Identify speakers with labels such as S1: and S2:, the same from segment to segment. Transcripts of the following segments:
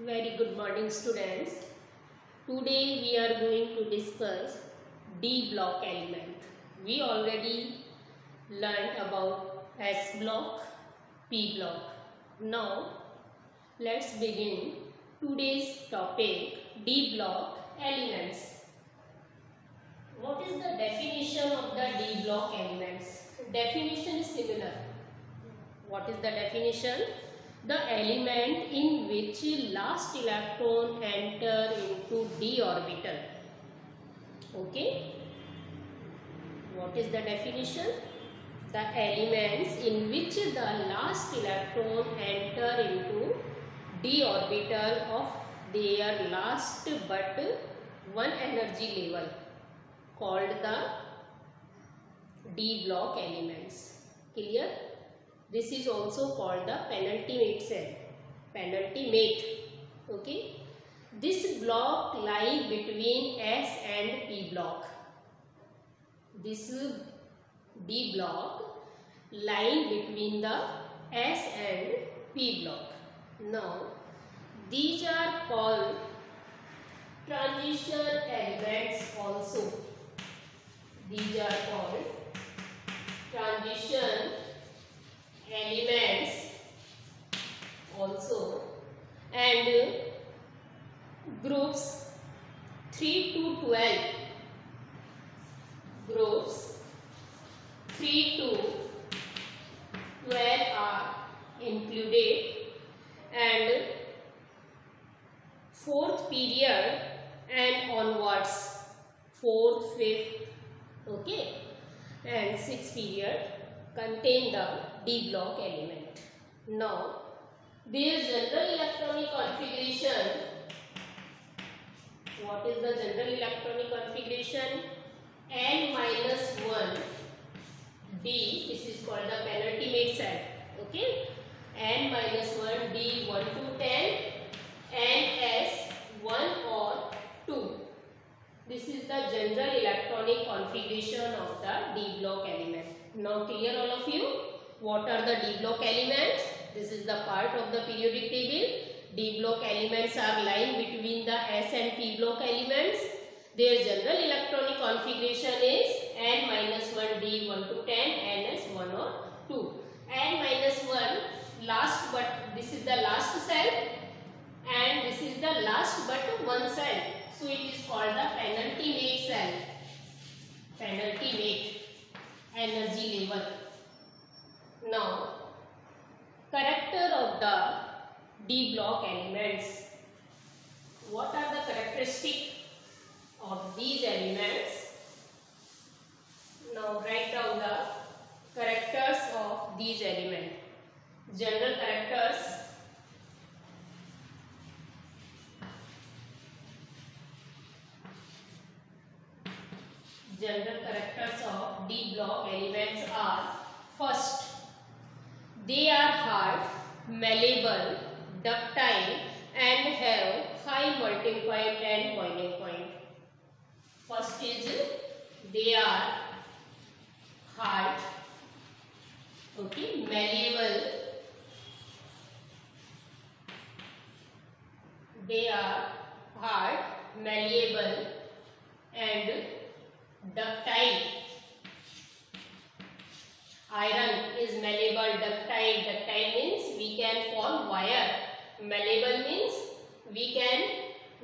S1: Very good morning, students. Today we are going to discuss D block element. We already learned about S block, P block. Now let's begin today's topic, D block elements. What is the definition of the D block elements? Definition is similar. What is the definition? The element in which last electron enter into d orbital. Okay. What is the definition? The elements in which the last electron enter into d orbital of their last but one energy level, called the D block elements. Clear? This is also called the penultimate cell. Penultimate. Okay. This block lies between S and P block. This D block lying between the S and P block. Now, these are called transition elements also. These are called transition elements also, and groups 3 to 12, groups 3 to 12 are included, and fourth period and onwards, 4th, 5th, okay, and 6th period contain the D block element. Now, their general electronic configuration. What is the general electronic configuration? N-1 D. This is called the penultimate cell. Okay. N-1 D 1 to 10 and S 1 or 2. This is the general electronic configuration of the D block element. Now clear all of you? What are the D block elements? This is the part of the periodic table. D block elements are lying between the S and P block elements. Their general electronic configuration is N-1 D 1 to 10 and S 1 or 2. N-1 last, but this is the last cell, and this is the last but one cell. So it is called the penultimate cell. Penultimate energy level. Now, character of the D block elements. What are the characteristics of these elements? Now write down the characters of these elements. General characters. General characters of D block elements are: first, they are hard, malleable, ductile, and have high melting point and boiling point. First is they are hard, okay, malleable, they are hard, malleable, and ductile. Iron is malleable, ductile. Ductile means we can form wire. Malleable means we can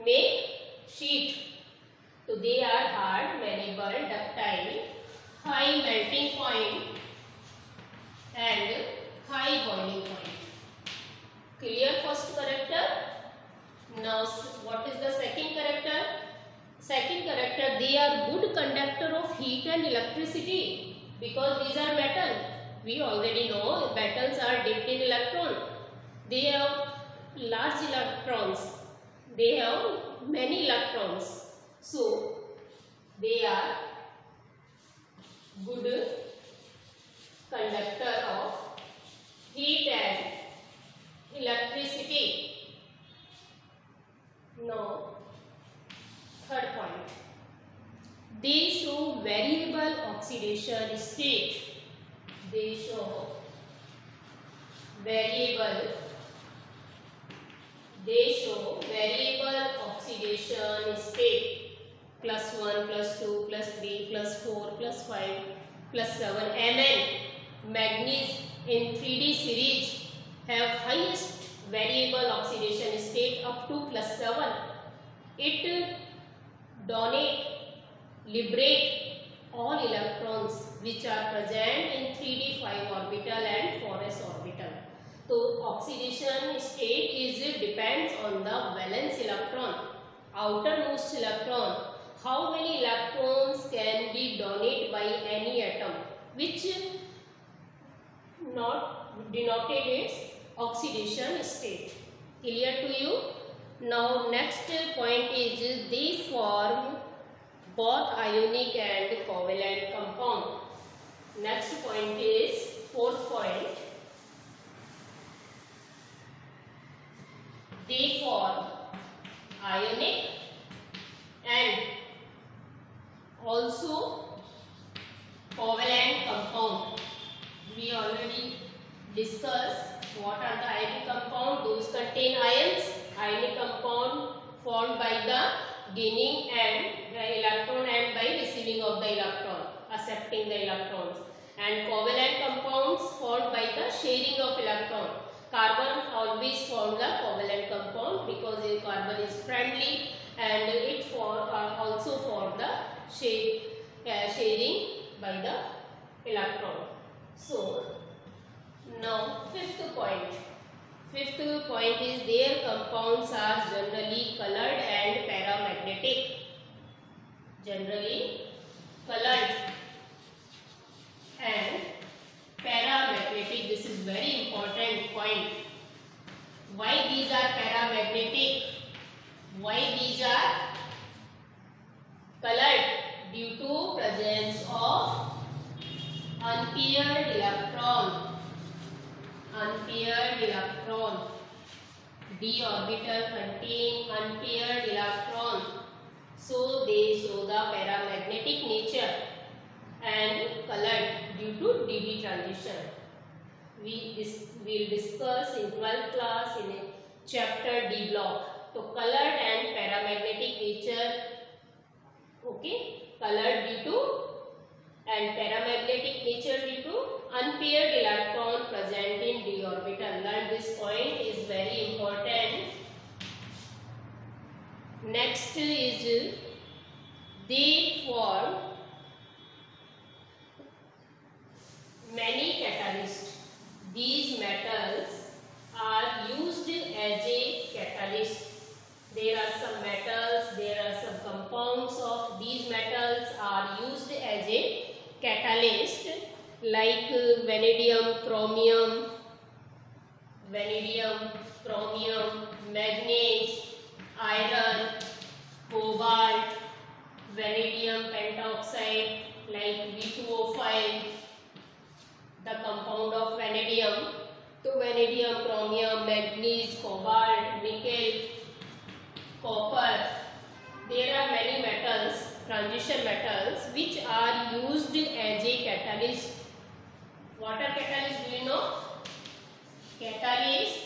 S1: make sheet. So they are hard, malleable, ductile, high melting point and high boiling point. Clear first character? Now what is the second character? Second character, they are good conductor of heat and electricity, because these are metal. We already know metals are dipped in electron. They have large electrons. They have many electrons. So they are good conductor of heat and electricity. Now, third point, they show variable oxidation state. They show variable They show variable oxidation state. +1, +2, +3, +4, +5, +7 Mn manganese in 3D series have highest variable oxidation state up to +7. It donate, liberate all electrons which are present in 3D 5 orbital and 4s orbital. So oxidation state is depends on the valence electron, outermost electron. How many electrons can be donated by any atom, which not denoted its oxidation state. Clear to you? Now next point is they form both ionic and covalent compound. Next point is fourth point. They form ionic and also covalent compound. We already discussed what are the ionic compound. Those contain ions. Ionic compound formed by the gaining and the electron and by receiving of the electron, accepting the electrons. And covalent compounds formed by the sharing of electron. Carbon always form the covalent compound because the carbon is friendly and it also form the sharing by the electron. So now fifth point. Fifth point is their compounds are generally colored and paramagnetic. Generally colored and paramagnetic. This is very important point. Why these are paramagnetic? Why these are colored? Due to presence of unpaired electron. Unpaired electron. D orbital contain unpaired electron. So they show the paramagnetic nature and colored due to DD transition. We will discuss in 12th class in a chapter D block. So colored and paramagnetic nature. Okay, colored due to and paramagnetic nature due to unpaired electron present in d orbital. Learn this point is very important. Next is they form many catalysts. These metals are used as a catalyst. There are some metals, there are some compounds of these metals are used as a catalyst like vanadium, chromium, manganese, iron, cobalt, vanadium pentoxide like V2O5, the compound of vanadium. So vanadium, chromium, manganese, cobalt, nickel, copper. There are many metals, transition metals, which are used as a catalyst. What are catalysts? Do you know? Catalyst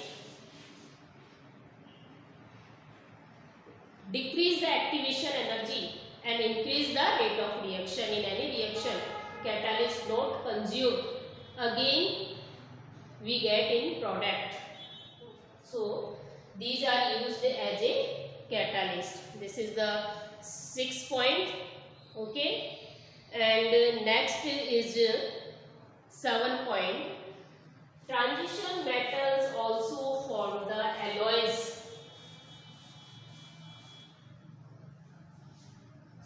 S1: decrease the activation energy and increase the rate of reaction in any reaction. Catalyst not consumed. Again, we get in product. So these are used as a catalyst. This is the 6th point. Okay, and next is 7th point. Transition metals also form the alloys.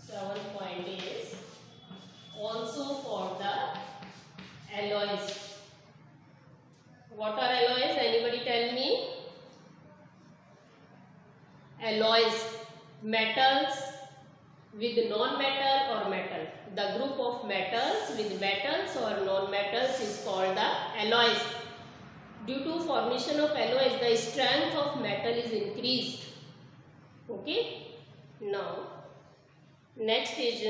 S1: 7th point is also form the alloys. What are alloys? Anybody tell me? Alloys, metals with non-metal or metal. The group of metals with metals or non-metals is called the alloys. Due to formation of alloys, the strength of metal is increased. Okay. Now, next is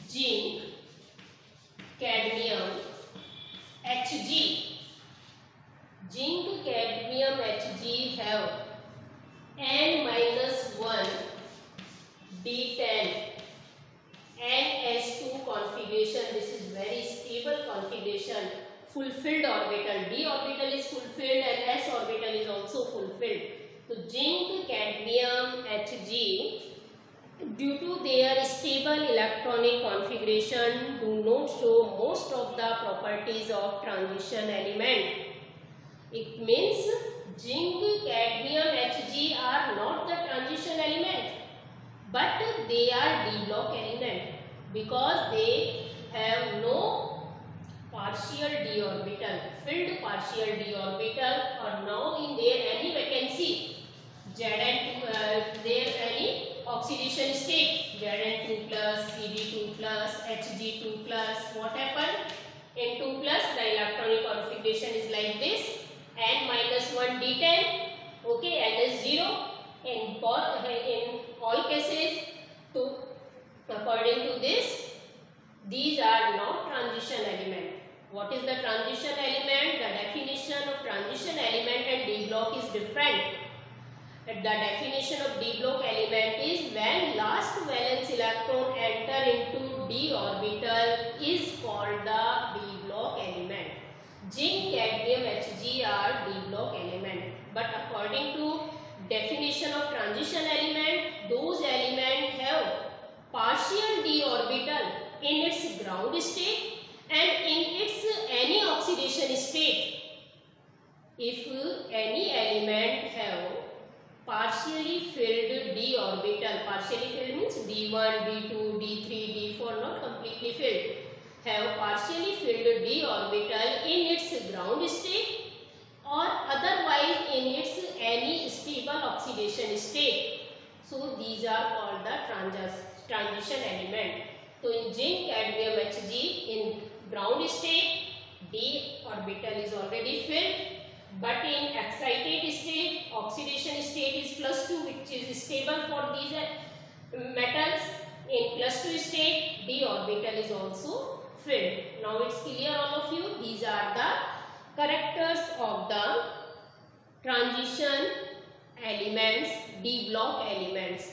S1: zinc, cadmium, Hg. zinc, cadmium, Hg have N-1 D10 NS2 configuration. This is very stable configuration. Fulfilled orbital. D orbital is fulfilled and S orbital is also fulfilled. So zinc, cadmium, Hg, due to their stable electronic configuration, do not show most of the properties of transition element. It means zinc, cadmium, Hg are not the transition element, but they are d block element because they have no partial d orbital, filled partial d orbital, or now in there any vacancy Zn2, there any oxidation state Zn2 plus, Cd2 plus, Hg2 plus. What happened? N2 plus, the electronic configuration is like this. N-1 D10, okay, NS0. In all cases, according to this, these are not transition element. What is the transition element? The definition of transition element and d block is different. The definition of d block element is when last valence electron enter into d orbital is called the d block element. Zinc, cadmium, Hg are d block element. But according to definition of transition element, those elements have partial d orbital in its ground state and in its any oxidation state. If any element have partially filled d orbital, partially filled means d1, d2, d3, d4, not completely filled, have partially filled d orbital in its ground state or otherwise in its any stable oxidation state. So these are called the transition element. So in zinc, cadmium, Hg in ground state, d orbital is already filled, but in excited state, oxidation state is +2, which is stable for these metals. In +2 state, d orbital is also filled. Now it's clear all of you. These are the characters of the transition elements, d block elements.